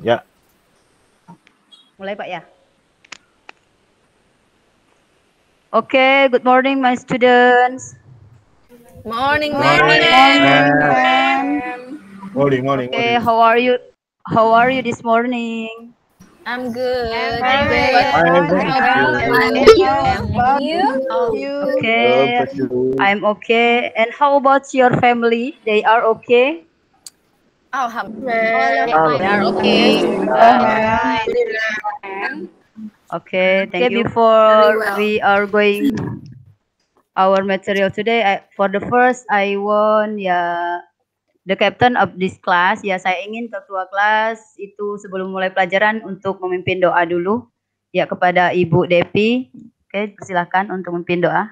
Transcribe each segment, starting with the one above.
Ya. Mulai Pak ya. Okay, good morning my students. Morning, Morning. Morning. Okay, how are you? How are you this morning? I'm good. I'm Okay, I'm okay. And how about your family? They are okay? Alhamdulillah. They are okay. Okay, thank you. Before we are going our material today, for the first I want the captain of this class. Ya, saya ingin ketua kelas itu sebelum mulai pelajaran untuk memimpin doa dulu. Ya, kepada Ibu Depi. Oke, silakan untuk memimpin doa.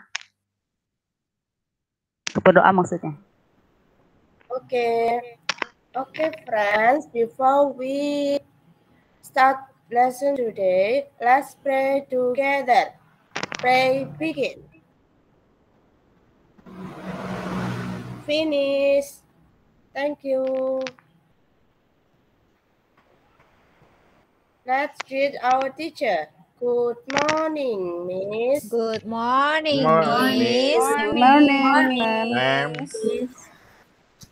Berdoa maksudnya. Okay, friends. Before we start lesson today, let's pray together. Pray begin. Finish. Thank you. Let's greet our teacher. Good morning, Miss. Good morning, Morning. Miss. Good Ma'am.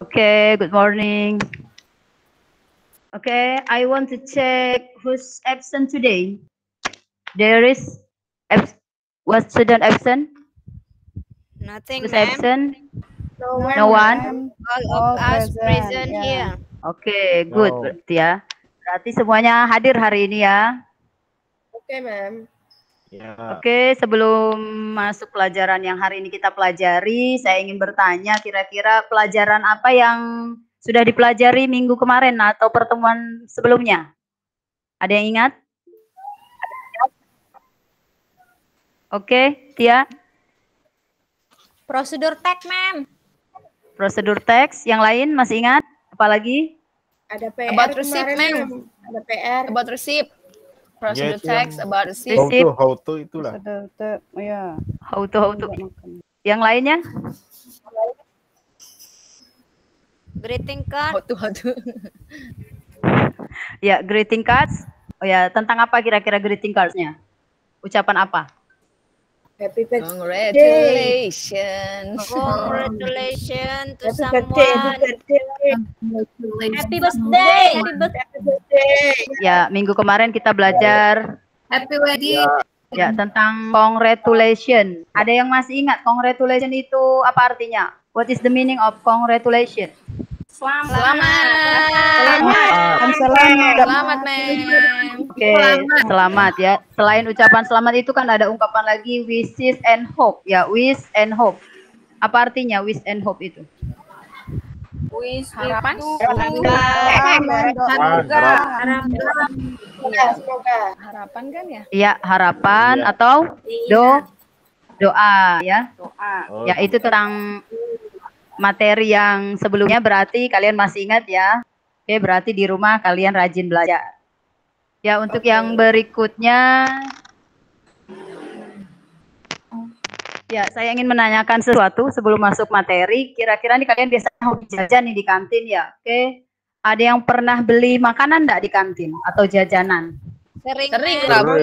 Okay, good morning. Okay, I want to check who's absent today. There is what student absent? Nothing, Who's ma'am. absent? No one. All of us present here. Oke, good No. berarti ya. Berarti semuanya hadir hari ini ya. Okay, ma'am. Ya. Oke, sebelum masuk pelajaran yang hari ini kita pelajari, saya ingin bertanya kira-kira pelajaran apa yang sudah dipelajari minggu kemarin atau pertemuan sebelumnya? Ada yang ingat? Oke, Tia. Prosedur tag, ma'am. Prosedur teks, yang lain masih ingat? Apalagi? Ada PR About receipt, kemarin, ma'am. Ada PR. About receipt. Procedure Yes, text yang- about receipt. How to itulah. How to. Yang lainnya? Greeting card. How to. Ya, greeting cards. Oh ya, tentang apa kira-kira greeting cards-nya? Ucapan apa? Happy birthday. Congratulations. Congratulations to Happy birthday. Happy birthday. Happy birthday. Ya, minggu kemarin kita belajar Happy wedding. ya tentang congratulation. Ada yang masih ingat congratulation itu apa artinya? What is the meaning of congratulation? Selamat, ma'am. Oke, selamat ya. Selain ucapan selamat itu kan ada ungkapan lagi wishes and hope ya, wish and hope. Apa artinya wish and hope itu? Harapan. Semoga. Harapan kan ya? Iya, harapan atau doa ya. Oh, Ya, itu tentang materi yang sebelumnya, berarti kalian masih ingat ya. Oke, berarti di rumah kalian rajin belajar. Ya, untuk yang berikutnya. Ya, saya ingin menanyakan sesuatu sebelum masuk materi. Kira-kira nih kalian biasanya hobi jajan nih di kantin ya? Oke. Ada yang pernah beli makanan enggak di kantin atau jajanan? Sering, Rabu.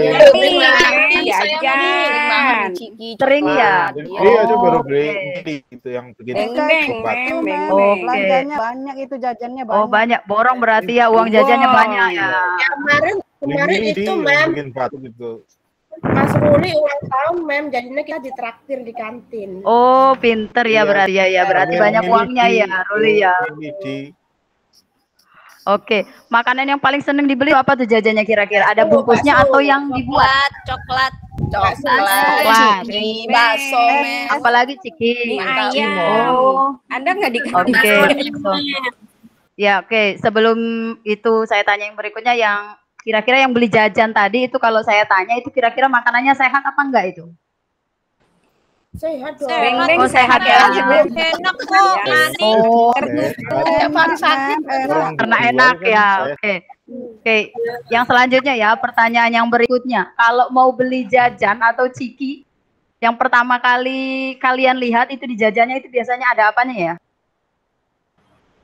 Jajan. Sering ya? Iya, itu baru beli Oke. itu yang begini. Oke. Banyak itu jajannya banyak. Oh, banyak. Borong berarti ya, uang jajannya banyak ya. Kemarin itu, ma'am, bikin batu gitu. Mas Ruli ulang tahun, ma'am, jadinya kita ditraktir di kantin. Oh, pinter ya berarti ya. Berarti Kami banyak yang uangnya milih ya, Ruli ya. di Oke, makanan yang paling seneng dibeli apa tuh jajannya kira-kira? Ada bungkusnya atau yang dibuat? Coklat. Coklat. Bakso, ma'am. Apalagi ciki. Ayam. Oh, Ada nggak di oke. Ya, oke. Sebelum itu saya tanya yang berikutnya, yang kira-kira yang beli jajan tadi itu kalau saya tanya itu kira-kira makanannya sehat apa enggak itu? Sehat dong. Oh, sehat ya. Enak kok. Oh, Tiap hari sakit. karena enak ya. Oke. Oke, yang selanjutnya ya, pertanyaan yang berikutnya. Kalau mau beli jajan atau ciki, yang pertama kali kalian lihat itu di jajannya itu biasanya ada apanya ya?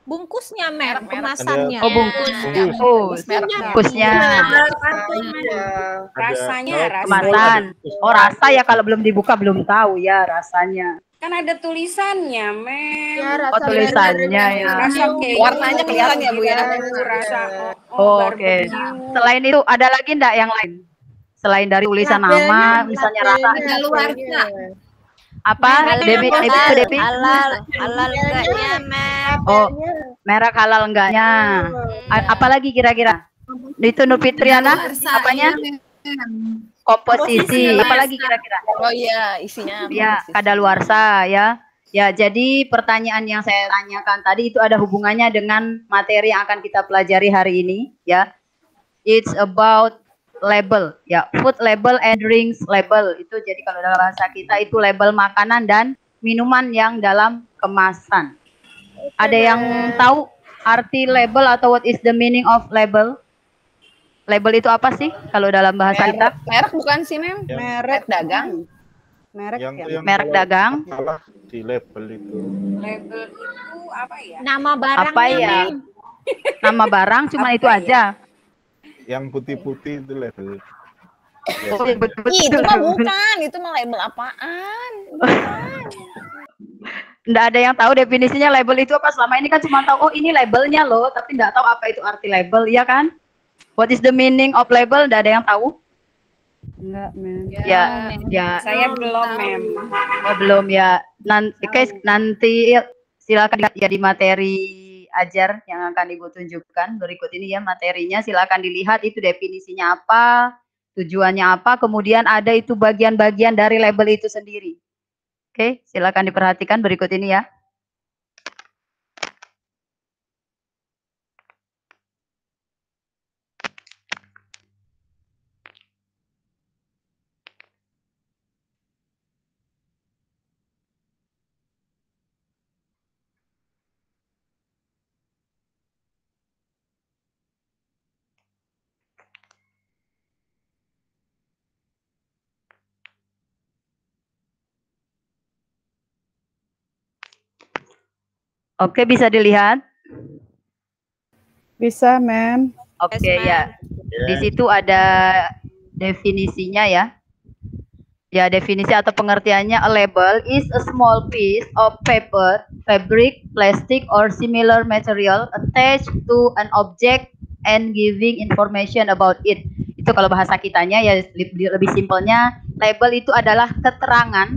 Bungkusnya, Mem, Merek. kemasannya. Oh, bungkus. Bungkus. Bungkusnya. Rasanya, Kalau rasa. Kemasan. Oh, rasa ya, kalau belum dibuka belum tahu ya rasanya. Kan ada tulisannya, Mem. Ya, Oh, tulisannya ya. Rasa keju. Warnanya kelihatan ya, Bu, ya? Rasa Oh, oke. barbecue. Selain itu ada lagi enggak yang lain? Selain dari tulisan nama, misalnya rasa Kadaluarsa. apa? Debi itu Debi. Halal enggaknya, Mem. Oh, merek halal enggaknya. Apalagi kira-kira? Itu Nur Fitriana apanya? Komposisi. Apalagi kira-kira? Oh iya, isinya. Ya, kadaluarsa ya. Ya, jadi pertanyaan yang saya tanyakan tadi itu ada hubungannya dengan materi yang akan kita pelajari hari ini ya. It's about label ya, food label and drinks label. Itu jadi kalau dalam bahasa kita itu label makanan dan minuman yang dalam kemasan. Ada yang tahu arti label atau what is the meaning of label? Label itu apa sih kalau dalam bahasa kita? Merek bukan sih, Mem? Merek dagang. Merek yang Merek kalau dagang. salah di label itu. Label itu apa ya? Nama barangnya, Apa ya? Mem. Nama barang cuma itu aja. Yang putih-putih itu label. Oh, betul. Itu mah bukan, itu mah label apaan? Nggak ada yang tahu definisinya label itu apa. Selama ini kan cuma tahu, oh ini labelnya loh, tapi nggak tahu apa itu arti label, ya kan? What is the meaning of label? Nggak ada yang tahu? Enggak, Mem. Ya, Saya belum, Mem. oh, belum ya. Nanti silakan ya di materi ajar yang akan Ibu tunjukkan berikut ini ya materinya. Silakan dilihat itu definisinya apa, tujuannya apa, kemudian ada itu bagian-bagian dari label itu sendiri. Oke, silakan diperhatikan berikut ini ya. Oke, bisa dilihat? Bisa, Mem. Oke Yes, ya. Di situ ada definisinya ya. Ya, definisi atau pengertiannya, a label is a small piece of paper, fabric, plastic, or similar material attached to an object and giving information about it. Itu kalau bahasa kitanya ya, lebih simpelnya, label itu adalah keterangan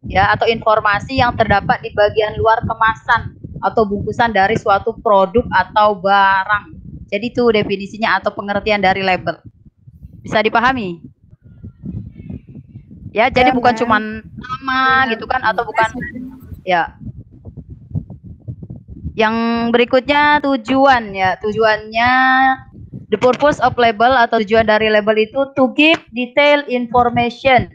ya atau informasi yang terdapat di bagian luar kemasan atau bungkusan dari suatu produk atau barang. Jadi itu definisinya atau pengertian dari label. Bisa dipahami? Ya, jadi bukan cuman nama gitu kan, atau bukan ya. Yang berikutnya tujuan ya. Tujuannya, the purpose of label atau tujuan dari label itu to give detailed information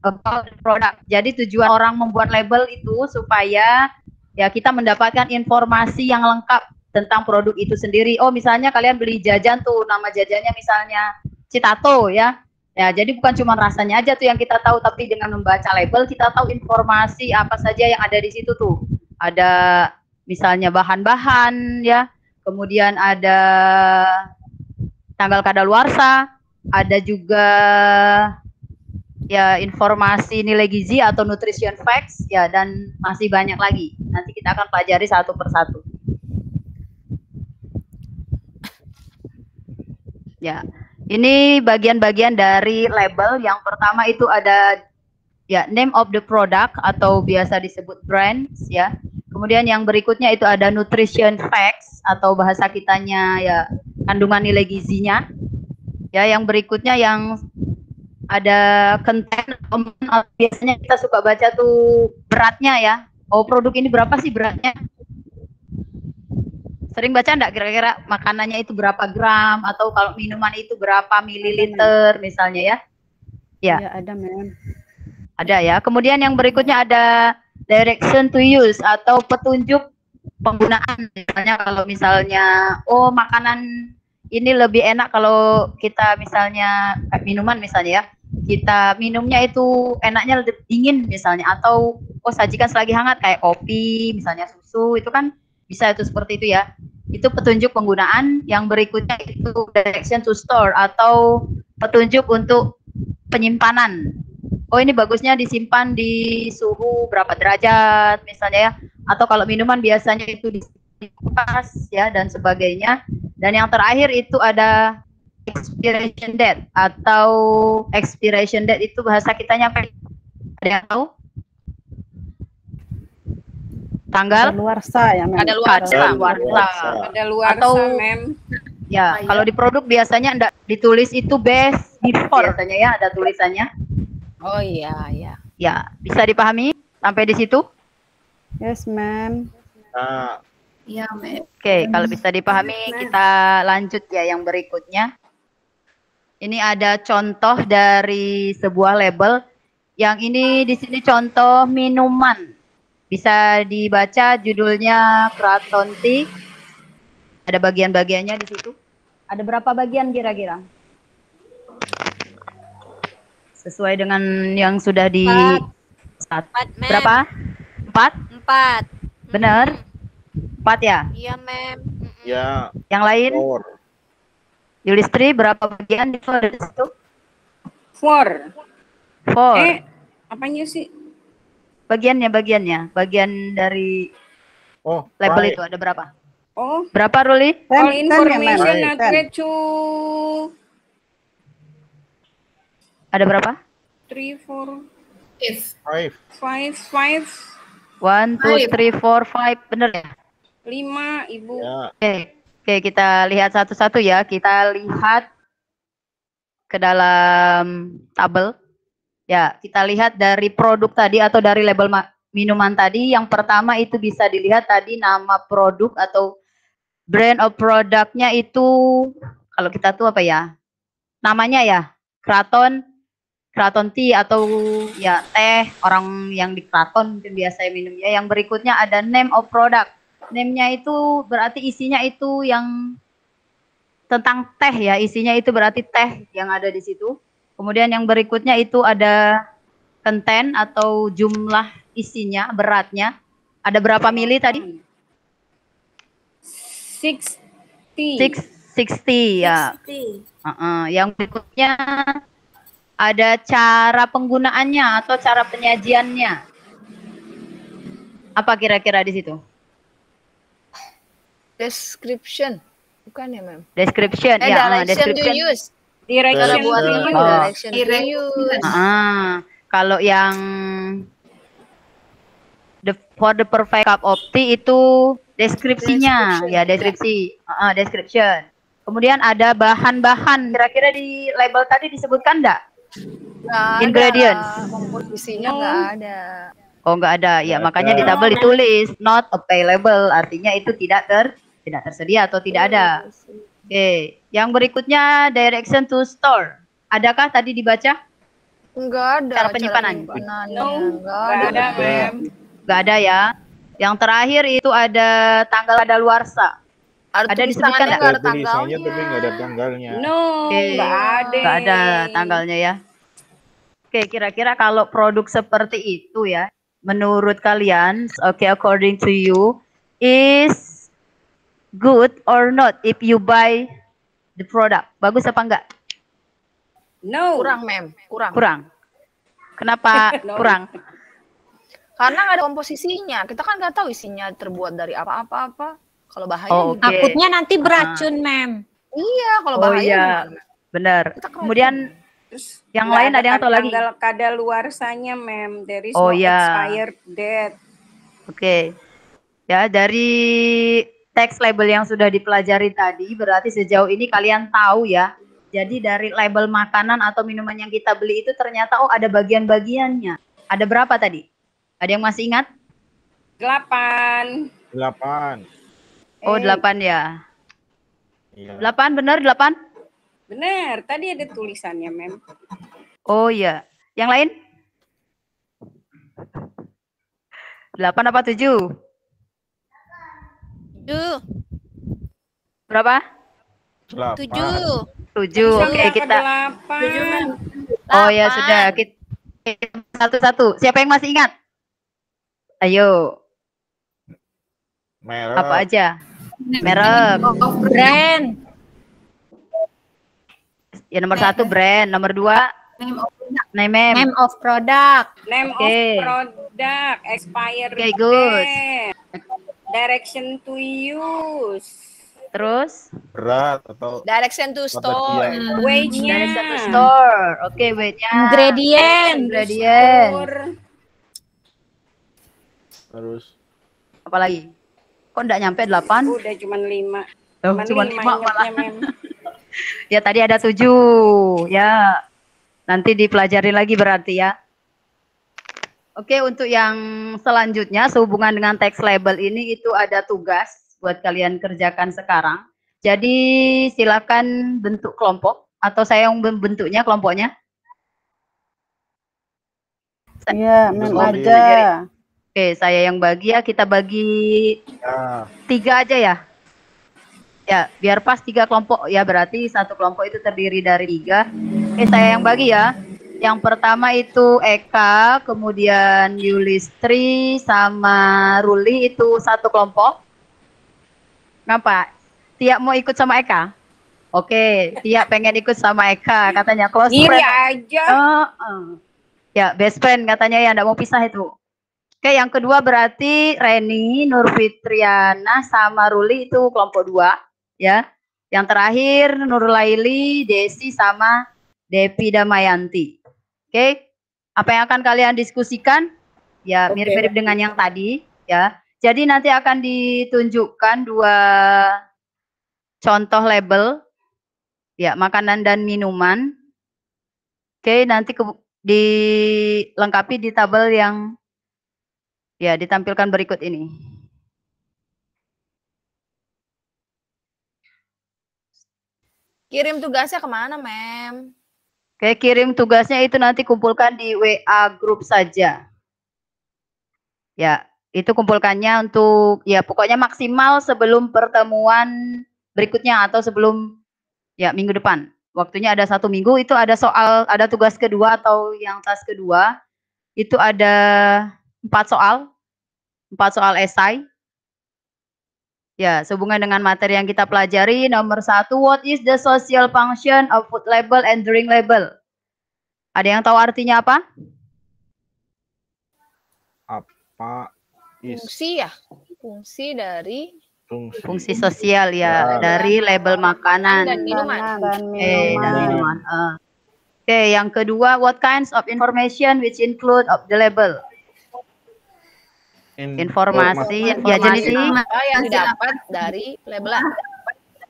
about the product. Jadi tujuan orang membuat label itu supaya ya kita mendapatkan informasi yang lengkap tentang produk itu sendiri. Oh, misalnya kalian beli jajan tuh, nama jajannya misalnya Citato ya. Ya, jadi bukan cuma rasanya aja tuh yang kita tahu, tapi dengan membaca label kita tahu informasi apa saja yang ada di situ tuh. Ada misalnya bahan-bahan ya, kemudian ada tanggal kadaluarsa, ada juga ya informasi nilai gizi atau nutrition facts ya, dan masih banyak lagi. Nanti kita akan pelajari satu persatu. Ya. Ini bagian-bagian dari label. Yang pertama itu ada ya name of the product atau biasa disebut brands ya. Kemudian yang berikutnya itu ada nutrition facts atau bahasa kitanya ya kandungan nilai gizinya. Ya, yang berikutnya yang ada content, biasanya kita suka baca tuh beratnya ya. Oh, produk ini berapa sih beratnya? Sering baca enggak kira-kira makanannya itu berapa gram, atau kalau minuman itu berapa mililiter misalnya ya? Ya. Ya, ada, Mem. Ada ya. Kemudian yang berikutnya ada direction to use atau petunjuk penggunaan. Misalnya oh makanan ini lebih enak kalau kita misalnya minuman misalnya ya. Kita minumnya itu enaknya lebih dingin misalnya, atau oh sajikan selagi hangat kayak kopi misalnya, susu itu kan Bisa itu seperti itu ya. Itu petunjuk penggunaan. Yang berikutnya itu direction to store atau petunjuk untuk penyimpanan. Oh, ini bagusnya disimpan di suhu berapa derajat misalnya ya. Atau kalau minuman biasanya itu di kulkas ya dan sebagainya. Dan yang terakhir itu ada expiration date atau expiration date itu bahasa kitanya apa? Ada yang tahu? Tanggal? Luarsa ya, Mem. Ada luarsa. Ada luar Atau mem. ya, kalau di produk biasanya enggak ditulis itu best before biasanya ya, ada tulisannya. Oh iya, iya. Ya, bisa dipahami sampai di situ? Yes, Mem. Nah, Iya, Mem. Oke, kalau bisa dipahami kita lanjut ya yang berikutnya. Ini ada contoh dari sebuah label. Yang ini di sini contoh minuman. Bisa dibaca judulnya Kraton Tea. Ada bagian-bagiannya di situ. Ada berapa bagian kira-kira? Sesuai dengan yang sudah di Empat, Mem. berapa? 4? 4. Benar? 4 ya? Iya, Mem. ya, Yang lain? 4. Yulistri berapa bagian di situ? 4. 4. Apanya sih? Bagian dari Oh, label 5. itu ada berapa? Oh, Berapa, Ruli? all 10 ya, Mem. information 10. accurate to Ada berapa? 3, 4, 5. 5, 5, 1, 2, 3, 4, 5. Bener ya? 5, Ibu. Ya, Oke, kita lihat satu-satu ya. Kita lihat ke dalam tabel. Ya, kita lihat dari produk tadi atau dari label minuman tadi. Yang pertama itu bisa dilihat tadi nama produk atau brand of produknya itu, kalau kita tuh apa ya? Namanya ya, Kraton Tea atau ya teh, orang yang di Kraton mungkin biasa minumnya. Yang berikutnya ada name of product. Name-nya itu berarti isinya itu yang tentang teh ya, isinya itu berarti teh yang ada di situ. Kemudian yang berikutnya itu ada content atau jumlah isinya, beratnya. Ada berapa mili tadi? 60. 60 ya. Yang berikutnya ada cara penggunaannya atau cara penyajiannya. Apa kira-kira di situ? Description. Bukan ya, Mem? Description ya, Direction to description. use. Direction Cara buat to ini use. direction to use. Kalau yang for the perfect cup of tea itu deskripsinya, ya deskripsi, description. Kemudian ada bahan-bahan. Kira-kira di label tadi disebutkan enggak? Ingredients. Komposisinya nggak ada. Oh, enggak ada. Ya, Nggak makanya di ada. tabel ditulis not available, artinya itu tidak tersedia atau tidak ada. Oke, yang berikutnya direction to store. Adakah tadi dibaca? Nggak ada. Cara penyimpanan. No, Nggak nggak ada, ada. Mem. Enggak ada ya. Yang terakhir itu ada tanggal kadaluarsa. Ada disebutkan nggak? nggak ada ada tulisannya tanggalnya. tapi nggak ada tanggalnya. No, Oke. nggak ada. Nggak ada tanggalnya ya. Oke, kira-kira kalau produk seperti itu ya, menurut kalian, oke, according to you, is good or not if you buy the product? Bagus apa enggak? No. Kurang, Mem. Kurang. Kurang. Kenapa No. kurang? Karena nggak ada komposisinya. Kita kan nggak tahu isinya terbuat dari apa-apa. Kalau bahaya Oh, gimana? oke. Takutnya nanti beracun, Mem. Iya, kalau Oh, bahaya iya. gimana, Mem? Benar. Kita keren. Kemudian Terus yang nggak lain ada yang tahu lagi? Tanggal kadaluarsanya, Mem. There is Oh, no ya. expired date. Oke. Ya, dari teks label yang sudah dipelajari tadi, berarti sejauh ini kalian tahu ya. Jadi dari label makanan atau minuman yang kita beli itu ternyata ada bagian-bagiannya. Ada berapa tadi? Ada yang masih ingat? 8. 8. Oh, 8 ya. Iya. 8 benar 8? Benar, tadi ada tulisannya, Mem. Oh iya. Yang lain? 8 apa 7? 7. Berapa? 8. 7. 7. Oke, kita. 8. Oh ya sudah. Kita satu-satu. Siapa yang masih ingat? Ayo. Merek. Apa aja? Merek. Brand. Ya nomor 1 brand, nomor 2 name. Name of product. Name Oke. of product, expired Oke, good. date, direction to use, Terus Berat atau Direction to store. bagian. wage-nya, dari satu store. Oke, wait-nya. Ingredient. Ingredient. Terus Apa lagi? Kok enggak nyampe 8? udah cuman 5. Oh, cuma 5 ingatnya, malah. Mem. Ya tadi ada 7. Ya. Nanti dipelajari lagi berarti ya. Oke, untuk yang selanjutnya sehubungan dengan text label ini itu ada tugas buat kalian kerjakan sekarang. Jadi silakan bentuk kelompok atau saya yang membentuknya kelompoknya. Iya, Mem Terus aja. Oke, saya yang bagi ya. Kita bagi ya, 3 aja ya. Ya, biar pas 3 kelompok ya, berarti satu kelompok itu terdiri dari 3. Oke, saya yang bagi ya. Yang pertama itu Eka, kemudian Yulistri sama Ruli itu satu kelompok. Ngapa? Tia mau ikut sama Eka? Oke, Tia pengen ikut sama Eka, katanya close Iri friend. aja. Ya, best friend katanya ya, enggak mau pisah itu. Oke, yang kedua berarti Reni, Nurfitriana sama Ruli itu kelompok 2, ya. Yang terakhir Nurlaili, Desi sama Depi Damayanti. Oke. Apa yang akan kalian diskusikan? Ya, Oke. mirip-mirip dengan yang tadi, ya. Jadi nanti akan ditunjukkan 2 contoh label, ya, makanan dan minuman. Oke, nanti dilengkapi di tabel yang ya ditampilkan berikut ini. Kirim tugasnya kemana, Mem? Oke, kirim tugasnya itu nanti kumpulkan di WA grup saja. Ya, itu kumpulkannya untuk ya pokoknya maksimal sebelum pertemuan berikutnya atau sebelum ya minggu depan. Waktunya ada 1 minggu, itu ada soal, ada tugas kedua atau yang task kedua. Itu ada 4 soal esai. Ya, sehubungan dengan materi yang kita pelajari, nomor 1, what is the social function of food label and drink label? Ada yang tahu artinya apa? apa is Fungsi ya? Fungsi dari Fungsi sosial ya, dari label makanan. dan minuman. Dan Dan minuman. minuman. Oke, yang kedua, what kinds of information which include of the label? Informasi, ya jenis ini. Apa yang didapat dari labelan?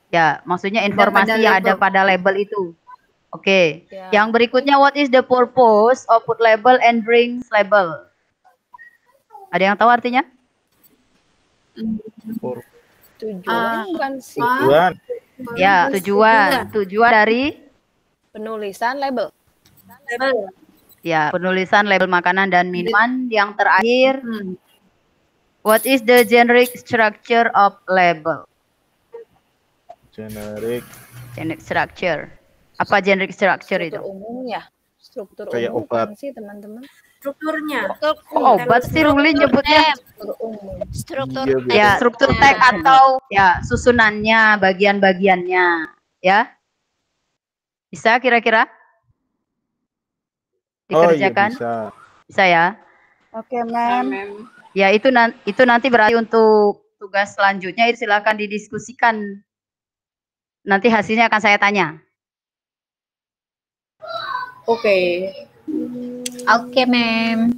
Ya, maksudnya informasi yang ada pada label itu. Oke. Ya. Yang berikutnya, what is the purpose of food label and drinks label? Ada yang tahu artinya? Tujuan bukan sih tujuan Ya, tujuan dari penulisan label. ya penulisan label makanan dan minuman. Yang terakhir, what is the generic structure of label? generik Generic structure. Apa generic structure itu? Struktur umum ya. Struktur Kayak umum obat. kan sih teman-teman. Strukturnya. Kok obat sih Ruli nyebutnya? Struktur umum. Struktur. Iya, Ya, struktur tag atau ya susunannya, bagian-bagiannya, ya. Bisa kira-kira? oh iya Dikerjakan? bisa Bisa ya. Oke, Mem. Mem. Ya, itu nanti berarti untuk tugas selanjutnya itu silakan didiskusikan. Nanti hasilnya akan saya tanya. Oke. Oke, Mem.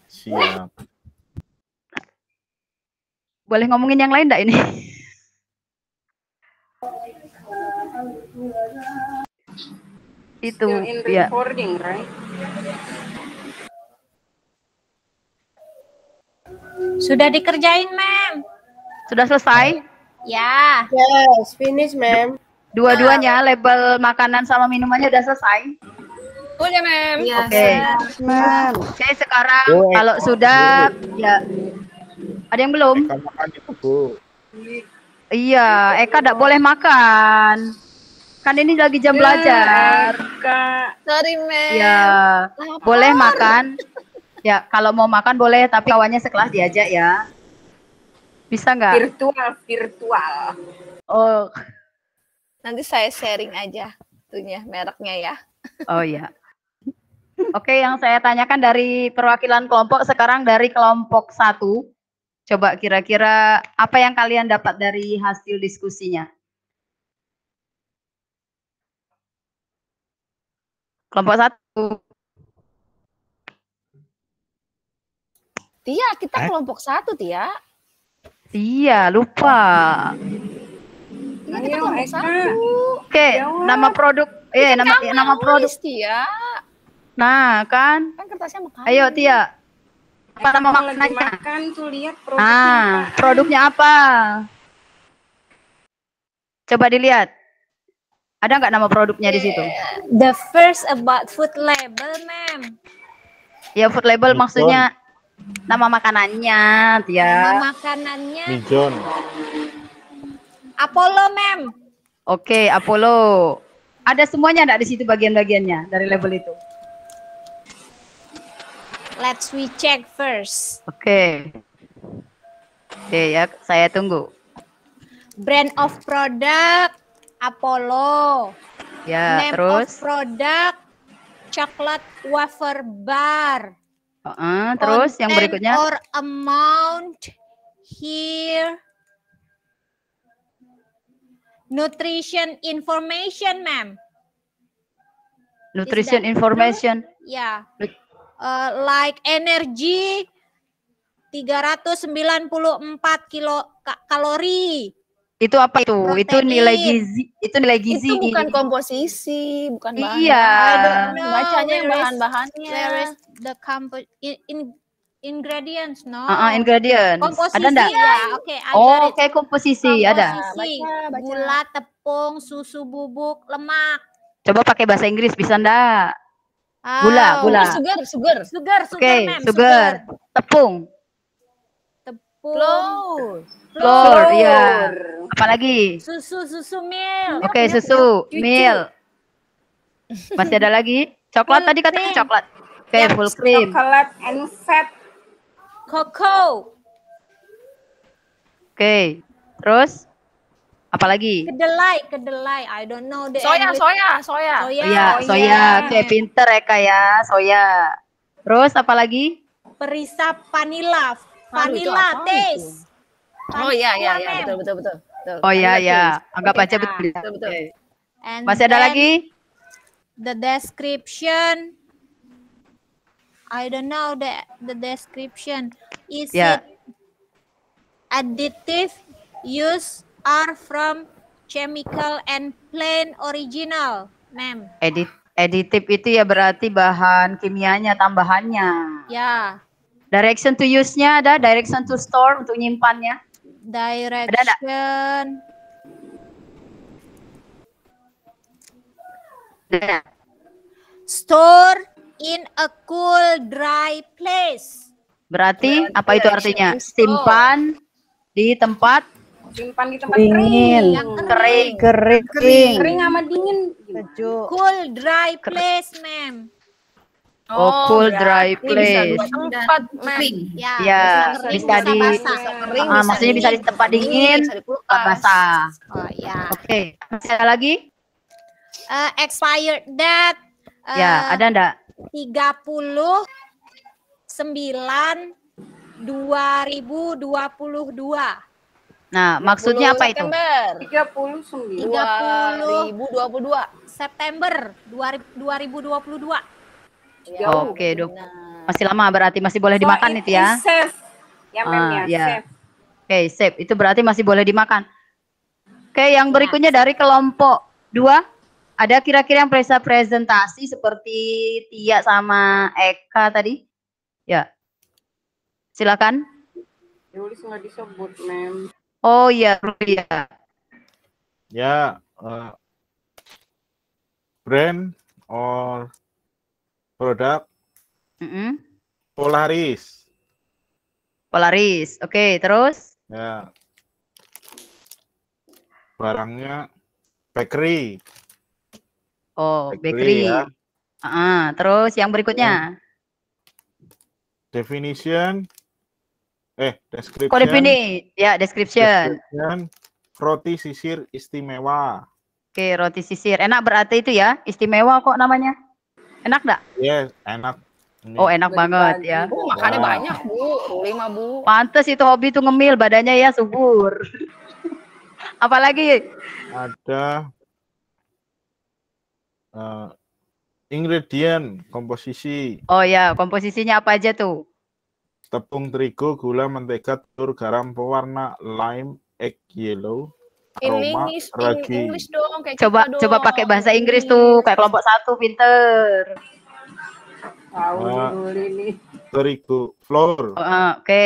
siap Boleh ngomongin yang lain enggak ini? Itu Still in ya. recording, right? Sudah dikerjain, Mem. Sudah selesai? Ya. Yes, finish, ma'am. Dua-duanya label makanan sama minumannya udah selesai. Udah, Mem. Oke. Mem. Oke, sekarang Oh, kalau sudah ya ada yang belum? Eka makan itu Bu. Iya, Eka tidak boleh makan. Kan ini lagi jam belajar. Kak, Sorry, Mem. Ya, boleh makan. Ya, kalau mau makan boleh, tapi kawannya sekelas diajak ya. Bisa nggak? Virtual. Oh, Nanti saya sharing aja itunya mereknya ya. oh ya. Oke, yang saya tanyakan dari perwakilan kelompok, sekarang dari kelompok 1. Coba kira-kira apa yang kalian dapat dari hasil diskusinya? Kelompok 1. Tia, kita kelompok 1, Tia. Iya, lupa. Tia, kita Ayo, kelompok Eka. 1. Oke, Jawab. nama produk. Nama produk. Nulis, Tia. Nah, kan. Kan kertasnya makanan. Ayo, Tia. Apa nama Kalau lagi makanannya? makan tuh lihat produknya Ah, apaan. produknya apa? Coba dilihat. Ada nggak nama produknya di situ? The first about food label, ma'am. Ya, food label Mijon. maksudnya nama makanannya, Tia. Nama makanannya Mijon. Apollo, ma'am. Oke, Apollo. Ada semuanya enggak di situ bagian-bagiannya dari label itu? Let's we check first. Oke. Oke ya, saya tunggu. Brand of product Apollo. Ya, Name terus. of product chocolate wafer bar. Terus yang Content berikutnya. or amount here. Nutrition information, ma'am. Nutrition that information. Ya. Like energy 394 kalori. Itu apa itu? Itu Protein. nilai gizi. Itu nilai gizi. Itu bukan komposisi, bukan bahan. Iya. I don't know. Bacanya yang where is- bahan-bahannya. Where is the ingredients? No. Ingredients. Komposisi Ada enggak? ya. Oke, I got Oh, it. oke, komposisi ada. Komposisi. Baca. Gula, tepung, susu bubuk, lemak. Coba pakai bahasa Inggris bisa enggak? Gula, Oh, gula. Sugar. Sugar, Oke, ma'am. sugar. Tepung. Tepung. Flour, ya. Apalagi? Susu milk. Oke, susu, milk. Masih ada lagi? Coklat Full tadi katanya cream. coklat. Oke, Ya, full cream. Chocolate and fat. Cocoa. Oke. Terus apalagi? Kedelai. I don't know the Soya. English. Soya. Iya, soya. Oke, pinter Eka ya, soya. Terus apalagi? Perisap vanilla. Aduh, itu Vanilla apaan taste. Oh iya, Ma'am. betul. Oh iya, Vanilla ya. taste. Anggap Oke, aja nah. betul. Betul. Oke. And Masih ada then lagi? The description. I don't know the description. Is Ya. it additive use are from chemical and plain original, ma'am? Additive itu ya berarti bahan kimianya, tambahannya. Ya, Direction to use-nya ada, direction to store untuk nyimpannya. direction. Ada. Store in a cool, dry place. Berarti apa itu artinya? direction to store. Simpan di tempat Simpan di tempat Dingin. kering. kering. Kering. Kering sama dingin. Sejuk. Cool, dry place, ma'am. Cool, dry berarti bisa place. dua tempat, Ma'am. Ya, Ya, kering, bisa di basah. Kering, maksudnya bisa di tempat dingin, bisa di kulkas. tempat basah. Oh ya. Oke, masih ada lagi? Expired date. Ya, ada enggak? 30/9/2022. Nah, maksudnya apa itu? September 39. 2022. September 2022. Jauh. Oke, masih lama berarti masih boleh dimakan So, itu ya. it is safe. Ya, ma'am, ya, Ya. safe. Oke, safe. Itu berarti masih boleh dimakan. Oke, yang berikutnya dari kelompok 2. Ada kira-kira yang bisa presentasi seperti Tia sama Eka tadi? Ya. Silakan. Tulis nggak disebut, ma'am. Oh iya, ya. Ya, brand or produk Polaris. Polaris. Oke, terus? Ya. Barangnya bakery. Oh, Bakery, bakery. ya. Terus yang berikutnya? Definition Description. Kok definisi? Ya, description. Roti sisir istimewa. Oke, roti sisir. Enak berarti itu ya? Istimewa kok namanya? Enak nggak? Yes, enak. Ini. Oh, enak banget ya. Makannya banyak, Bu. Ruli mah, Bu. Pantes itu hobi tuh ngemil, badannya ya subur. Apalagi? Ada ingredient, komposisi. Oh ya, komposisinya apa aja tuh? Tepung terigu, gula, mentega, telur, garam, pewarna, lime, egg yellow, aroma, ragi. English dong, kayak Coba kita coba dong. pakai bahasa Inggris tuh, kayak kelompok 1 pinter. Tahu Ruli nih. Terigu, flour, Oke,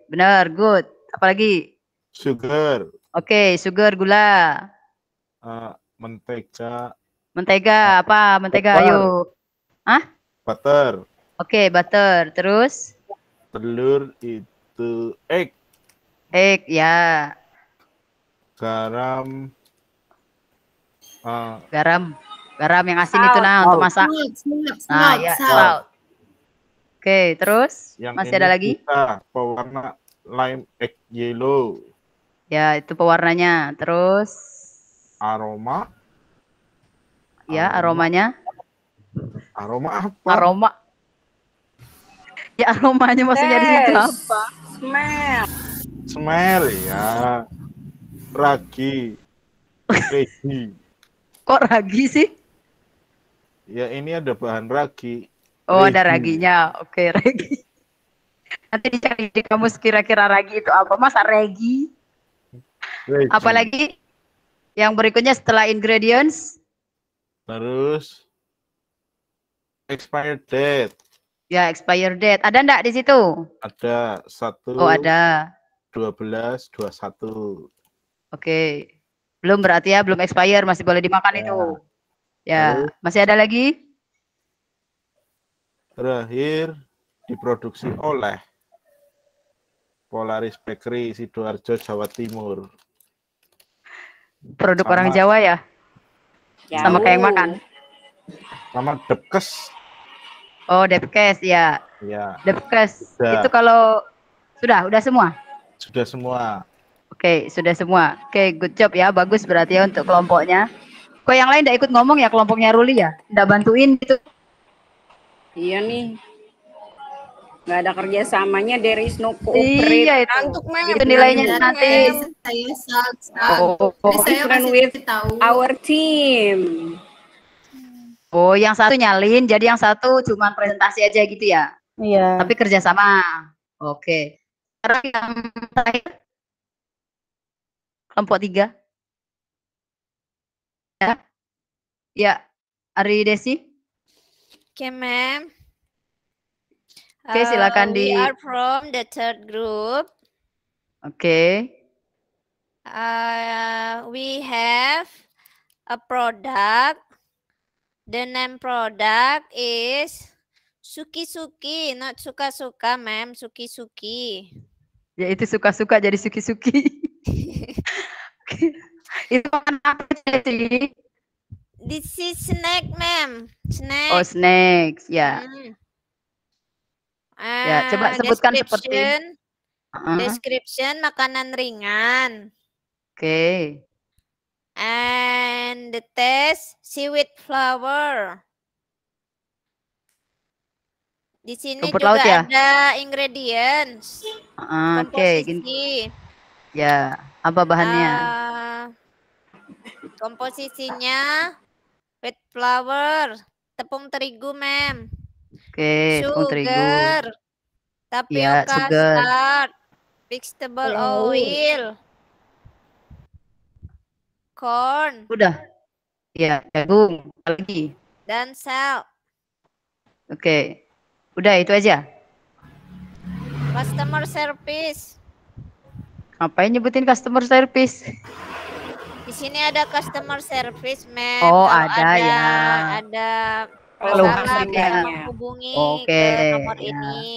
benar, good. Apalagi? sugar, Oke, sugar, gula. mentega, Mentega, apa? Mentega, butter. ayo. butter, Oke, butter. Terus? telur itu egg, Egg, ya. garam, Garam. Garam yang asin itu nah untuk masak. Nah, ya, salt. Oke, terus? yang Masih ini ada lagi? kita, pewarna lime, egg yellow, Ya, itu pewarnanya. Terus? aroma, Ya, aromanya. aroma apa? Aroma. Ya, aromanya maksudnya di situ apa? Smell. Smell ya, ragi, ragi. Kok ragi sih? Ya ini ada bahan ragi. Oh, ada Ragi. raginya. Oke, ragi. Nanti dicari di kamus kira-kira ragi itu apa? Masa regi? Ragi. Apalagi yang berikutnya setelah ingredients? Terus expired date. Ya, expire date. Ada enggak di situ? Ada 1, Oh, ada. 12, 21. Oke. Belum berarti ya, belum expire, masih boleh dimakan Ya. itu. Ya, Lalu? masih ada lagi? Terakhir diproduksi oleh Polaris Bakery Sidoarjo, Jawa Timur. Produk Sama. orang Jawa ya? Sama kayak yang makan. Sama Depkes. Oh, Depkes ya. Ya, Depkes. Sudah. Itu kalau udah semua. sudah semua. Oke, sudah semua. Oke, good job ya. Bagus berarti ya untuk kelompoknya. Kok yang lain enggak ikut ngomong ya kelompoknya Ruli ya? Enggak bantuin gitu. Iya nih. Nggak ada kerjasamanya, there is no cooperate. Iya itu. Ngantuk, Mem. Itu nilainya nanti. Saya salt. Oh, Different with our team. oh, yang satu nyalin, jadi yang satu cuma presentasi aja gitu ya. Iya. Tapi kerjasama. Oke. Sekarang yang terakhir. Kelompok 3. Ya. Ya. Ari Desi. Okay, ma'am. Oke, silakan We di. are from the third group. Oke. We have a product. The name product is Suki-Suki, not suka-suka, ma'am. Suki-Suki. Ya itu suka-suka jadi suki-suki. Itu makan apa sih? This is snack, ma'am. Snack. Oh, snacks. Ya. Ya, coba sebutkan seperti. Description makanan ringan. Oke. And the taste seaweed flour. Di sini Rumput juga laut ya? ada ingredients. Oke, Komposisi. ya. Apa bahannya? Komposisinya wheat flour, tepung terigu, ma'am. Oke, tepung terigu. Sugar, Ya, tapioca sugar. starch, vegetable oil, corn, Udah. Ya, jagung. Apa lagi? dan salt. Oke. Udah itu aja. Customer service. Ngapain nyebutin customer service? Di sini ada customer service, ma'am. Oh, Kalau ada ya. Ada Keluhan masalah bisa ya. menghubungi Oke, ke nomor ya. ini.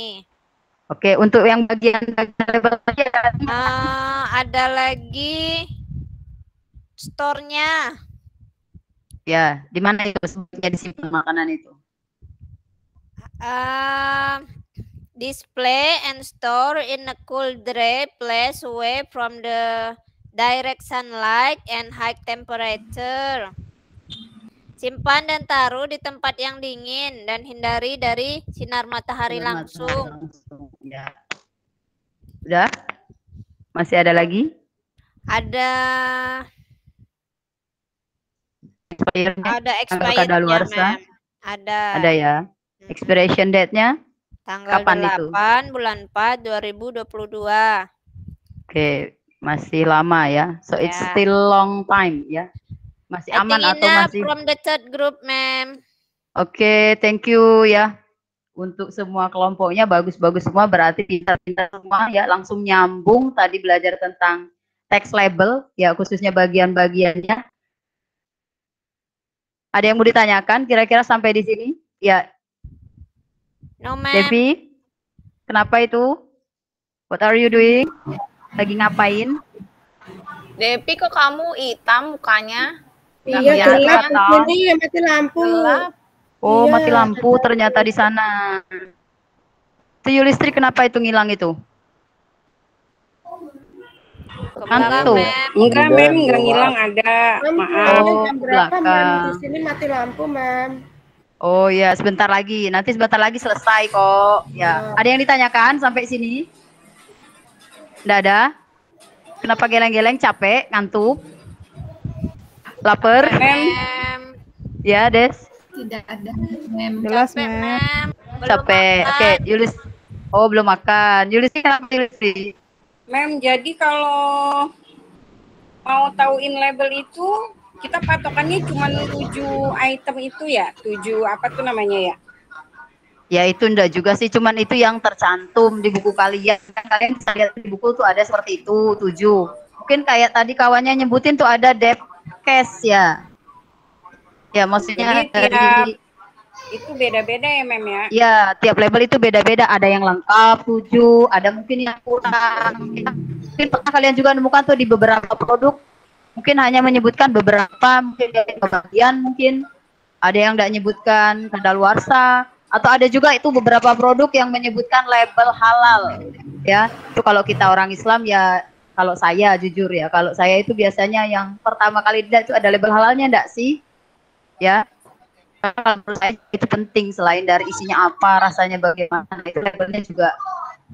Oke, untuk yang bagian label aja. Ada lagi store-nya. Ya, di mana itu sebutnya di sini makanan itu? Display and store in a cool, dry place away from the direct sunlight and high temperature. Simpan dan taruh di tempat yang dingin dan hindari dari sinar matahari langsung. Ya. Udah? Masih ada lagi? Ada Expirednya, expirednya, Ma'am. Ada ya. Expiration date-nya? Tanggal Kapan 8 bulan 4 2022. Oke, masih lama ya. So it's Ya. still long time ya. Masih I aman think atau enough masih? from the third group, ma'am. Oke, thank you ya. Untuk semua kelompoknya bagus-bagus semua, berarti pintar-pintar semua ya. Langsung nyambung tadi belajar tentang text label ya, khususnya bagian-bagiannya. Ada yang mau ditanyakan kira-kira sampai di sini? Ya, No, ma'am. Devi, kenapa itu? What are you doing? Lagi ngapain? Depi, kok kamu hitam mukanya? Iya, kelihatan. gelap di sini, mati lampu. Gelap. Oh, Iya. mati lampu ternyata di sana. Tuyul listrik kenapa itu ngilang itu? Ngantuk. Enggak, Mem, enggak ngilang, ada. Mem, Maaf. Oh, jam berapa, Mem? belakang. Di sini mati lampu, Mem. Oh ya, sebentar lagi. Nanti sebentar lagi selesai kok. Ya, ada yang ditanyakan sampai sini? Nggak ada? Kenapa geleng-geleng? Capek? Ngantuk? Lapar? Ma'am. Ya, Des? Tidak ada, Mem. Jelas, Capek, Mem. ma'am. Belum Capek. makan. Oke, Yulis. Oh, belum makan. Yulis kenapa Yulis? Mem, jadi kalau mau tauin label itu, kita patokannya cuma 7 item itu ya? 7 apa tuh namanya ya? Ya itu enggak juga sih, cuman itu yang tercantum di buku kalian. Kalian bisa lihat di buku tuh ada seperti itu, 7. Mungkin kayak tadi kawannya nyebutin tuh ada depth case ya. Ya maksudnya Jadi dari itu beda-beda ya, Mem ya? ya tiap label itu beda-beda. Ada yang lengkap 7, ada mungkin yang kurang. Ya, mungkin pernah kalian juga nemukan tuh di beberapa produk. Mungkin hanya menyebutkan beberapa, mungkin dari bagian, mungkin ada yang tidak menyebutkan kadaluarsa, atau ada juga itu beberapa produk yang menyebutkan label halal. Ya, itu kalau kita orang Islam ya, kalau saya jujur ya, kalau saya itu biasanya yang pertama kali lihat itu ada label halalnya enggak sih? Ya, kalau menurut saya itu penting selain dari isinya apa, rasanya bagaimana, itu labelnya juga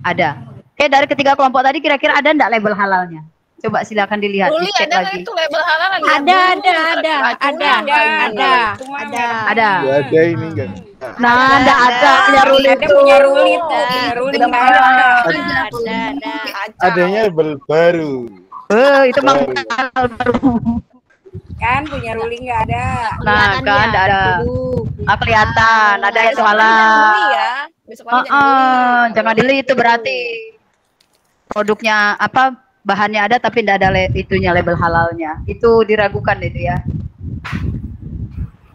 ada. Oke, dari ketiga kelompok tadi kira-kira ada enggak label halalnya? Coba silakan dilihat, Ruli dicek ada nggak lagi. itu label halal? Ada. Ada. Ya ada ini enggak? Nah, enggak ada punya Ruli Ada itu. punya Ruli tuh, punya Ruli nggak ada. Ada. Adanya label baru. Itu mang halal baru. Kan punya Ruli nggak ada. Nah, kan enggak ada. Kelihatan, ada itu halal. Ruli ya. Besok lagi jangan beli. Jangan dili itu berarti produknya apa, bahannya ada tapi tidak ada itunya label halalnya. Itu diragukan itu ya.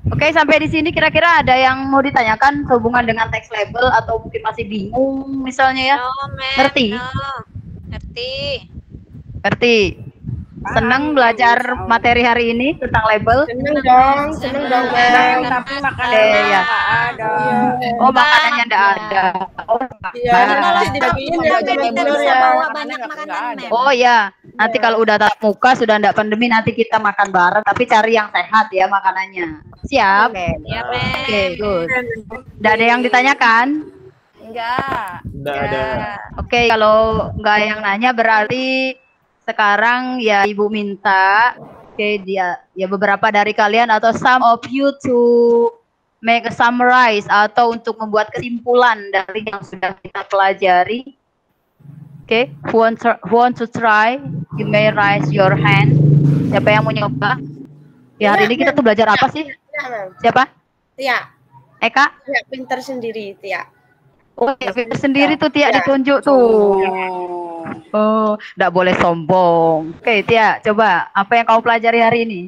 Oke, sampai di sini kira-kira ada yang mau ditanyakan sehubungan dengan text label atau mungkin masih bingung misalnya ya? No, ma'am. Ngerti? No. Ngerti. Ngerti? Seneng belajar materi hari ini tentang label? Seneng dong, Mem. Tapi makanannya ya. nggak ada. Oh, makanannya enggak ada. Oh, Iya, nanti dibagiin ya Tapi sama kita Nur bisa ya. bawa banyak makanan, Mem. oh ya, nanti kalau udah tatap muka sudah enggak pandemi nanti kita makan bareng tapi cari yang sehat ya makanannya. Siap? Ya, Mem. Oke, good. Udah ada yang ditanyakan? Enggak. Enggak ada. Oke, kalau nggak yang nanya berarti sekarang ya Ibu minta dia ya beberapa dari kalian atau some of you to make a summarize atau untuk membuat kesimpulan dari yang sudah kita pelajari. Oke, who want to try? You may raise your hand. Siapa yang mau nyoba? Ya hari ini kita tuh belajar apa sih? Tia, Mem. Siapa? Tia, Eka? Tia pinter sendiri, Tia. Oh, ya, sendiri tuh Tia ditunjuk tuh. Oh, enggak boleh sombong. Oke, Tia, coba apa yang kamu pelajari hari ini?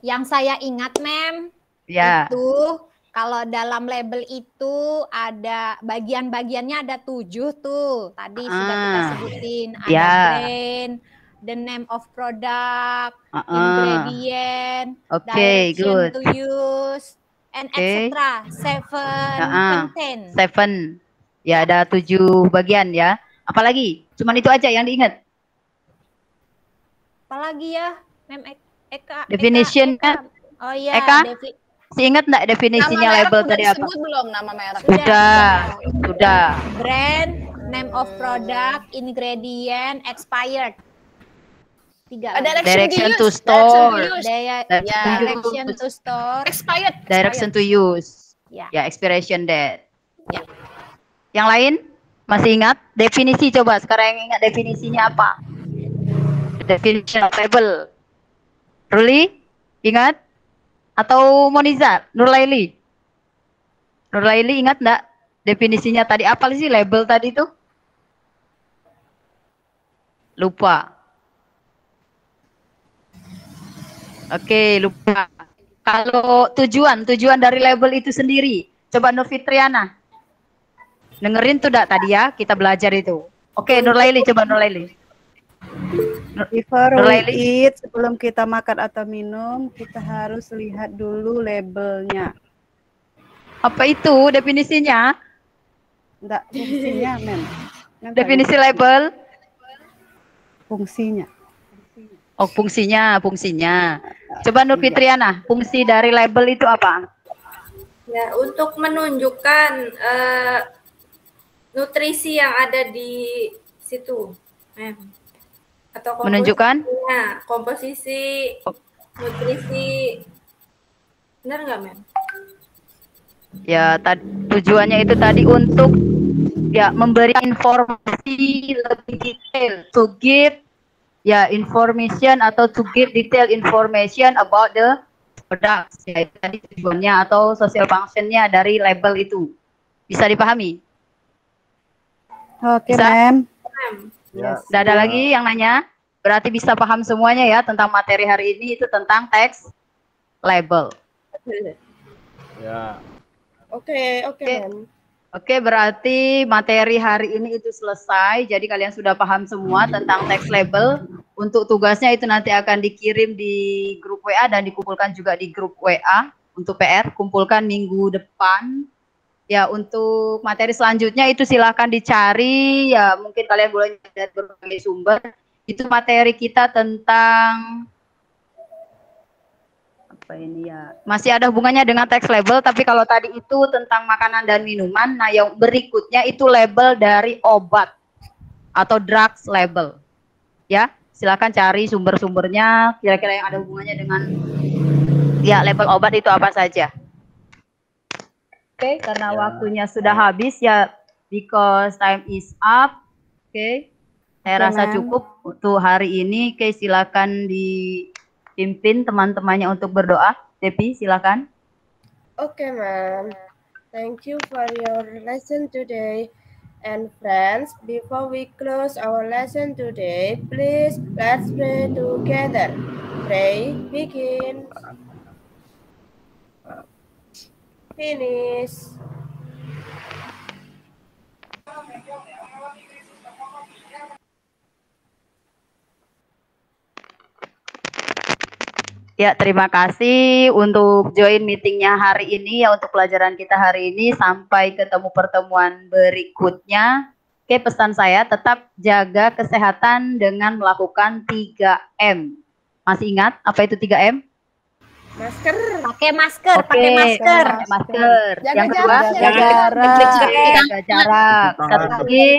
Yang saya ingat, Mem, Ya. itu kalau dalam label itu ada bagian-bagiannya ada 7 tuh. Tadi sudah kita sebutin. Ada Ya. brand, the name of product, ingredient, Oke, direction good. to use, and Oke. etc. 7 content. 7. Ya, ada 7 bagian ya. Apalagi? Cuman itu aja yang diingat. Apalagi ya, Mem Eka. Definition-nya. Oh iya, Eka? Masih ingat enggak definisinya label tadi apa? Disebut belum nama merek? Sudah. Brand, name of product, ingredient, expired. 3 lagi. Direction to store. Direction to store. Expired. Direction to use. Ya. Ya, expiration date. Ya. Yang lain masih ingat? Definisi coba. Sekarang yang ingat definisinya apa? Definition of label. Ruli? Ingat? Atau Moniza? Nurlaili? Nurlaili ingat enggak? Definisinya tadi apa sih label tadi itu? Lupa. Oke, lupa. Kalau tujuan dari label itu sendiri, coba Nur Fitriana. Dengerin tuh dak tadi ya, kita belajar itu. Oke, Nurlaili, coba Nurlaili. Before we eat, sebelum kita makan atau minum, kita harus lihat dulu labelnya. Apa itu definisinya? Enggak, fungsinya, men. Definisi label? Fungsinya. Oh, fungsinya. Coba Nur Fitriana, fungsi dari label itu apa? Ya, untuk menunjukkan nutrisi yang ada di situ, atau menunjukkan komposisi nutrisi, benar nggak, Mem? Ya, tujuannya itu tadi untuk ya memberi informasi lebih detail, to give ya information atau to give detailed information about the products. Ya, itu tadi tujuannya atau social functionnya dari label itu. Bisa dipahami? Oke, Mem. Yes. Tidak ada lagi yang nanya? Berarti bisa paham semuanya ya tentang materi hari ini, itu tentang teks label. Ya. Oke, Mem. Oke, berarti materi hari ini itu selesai. Jadi kalian sudah paham semua tentang teks label. Untuk tugasnya itu nanti akan dikirim di grup WA dan dikumpulkan juga di grup WA. Untuk PR, kumpulkan minggu depan. Ya, untuk materi selanjutnya itu silahkan dicari. Ya, mungkin kalian boleh lihat berbagai sumber. Itu materi kita tentang apa ini ya, masih ada hubungannya dengan teks label, tapi kalau tadi itu tentang makanan dan minuman, nah yang berikutnya itu label dari obat atau drugs label. Ya, silakan cari sumber-sumbernya, kira-kira yang ada hubungannya dengan ya label obat itu apa saja. Oke, karena waktunya sudah habis ya, because time is up. Oke, saya rasa cukup untuk hari ini. Oke, silakan dipimpin teman-temannya untuk berdoa. Depi, silakan. Okay, ma'am. Thank you for your lesson today. And friends, before we close our lesson today, please let's pray together. Pray, begin. Finish. Ya, terima kasih untuk join meetingnya hari ini ya, untuk pelajaran kita hari ini. Sampai ketemu pertemuan berikutnya. Oke, pesan saya tetap jaga kesehatan dengan melakukan 3M. Masih ingat apa itu 3M? Masker. Pakai masker, pakai masker. Masker. Yang kedua, jaga jarak. Satu lagi,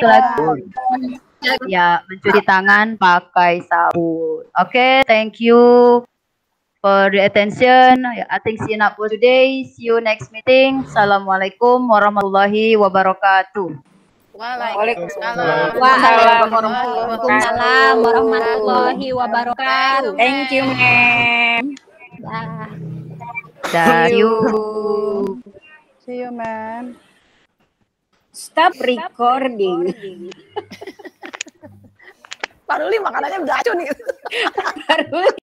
ya, mencuci tangan pakai sabun. Oke, thank you for the attention. I think see you enough for today. See you next meeting. Assalamualaikum warahmatullahi wabarakatuh. Waalaikumsalam. Waalaikumsalam warahmatullahi wabarakatuh. Thank you, ma'am. See you. See you, ma'am. Stop recording. Pak Ruli makanannya beracun nih. Pak Ruli.